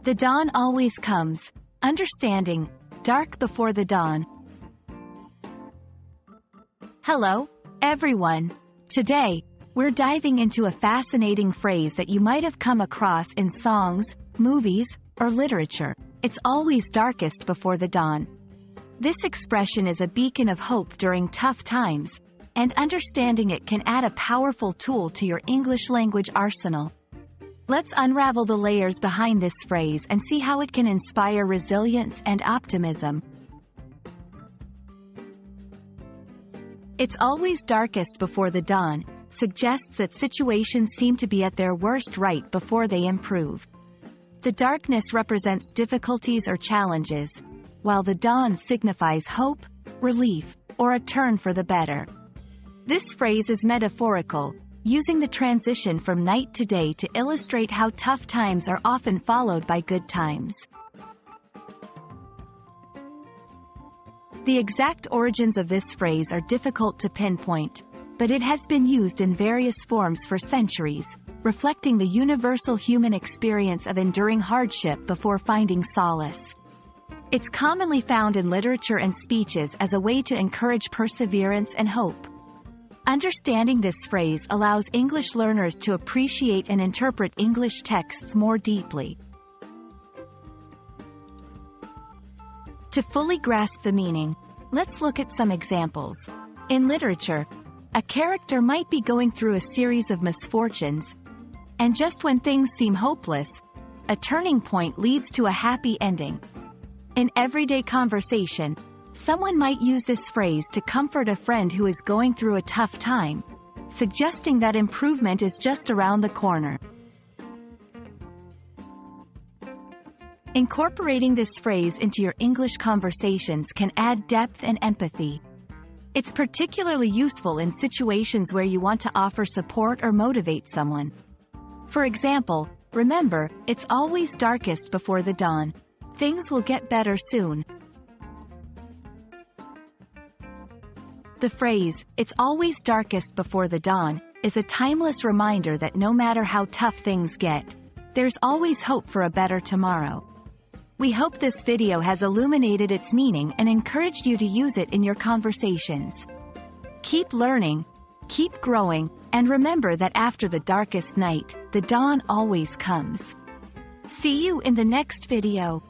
The dawn always comes. Understanding. Dark before the dawn. Hello, everyone. Today, we're diving into a fascinating phrase that you might have come across in songs, movies, or literature. It's always darkest before the dawn. This expression is a beacon of hope during tough times, and understanding it can add a powerful tool to your English language arsenal. Let's unravel the layers behind this phrase and see how it can inspire resilience and optimism. It's always darkest before the dawn suggests that situations seem to be at their worst right before they improve. The darkness represents difficulties or challenges, while the dawn signifies hope, relief, or a turn for the better. This phrase is metaphorical, using the transition from night to day to illustrate how tough times are often followed by good times. The exact origins of this phrase are difficult to pinpoint, but it has been used in various forms for centuries, reflecting the universal human experience of enduring hardship before finding solace. It's commonly found in literature and speeches as a way to encourage perseverance and hope. Understanding this phrase allows English learners to appreciate and interpret English texts more deeply. To fully grasp the meaning, let's look at some examples. In literature, a character might be going through a series of misfortunes, and just when things seem hopeless, a turning point leads to a happy ending. In everyday conversation, someone might use this phrase to comfort a friend who is going through a tough time, suggesting that improvement is just around the corner. Incorporating this phrase into your English conversations can add depth and empathy. It's particularly useful in situations where you want to offer support or motivate someone. For example, remember, it's always darkest before the dawn. Things will get better soon. The phrase, "It's always darkest before the dawn," is a timeless reminder that no matter how tough things get, there's always hope for a better tomorrow. We hope this video has illuminated its meaning and encouraged you to use it in your conversations. Keep learning, keep growing, and remember that after the darkest night, the dawn always comes. See you in the next video.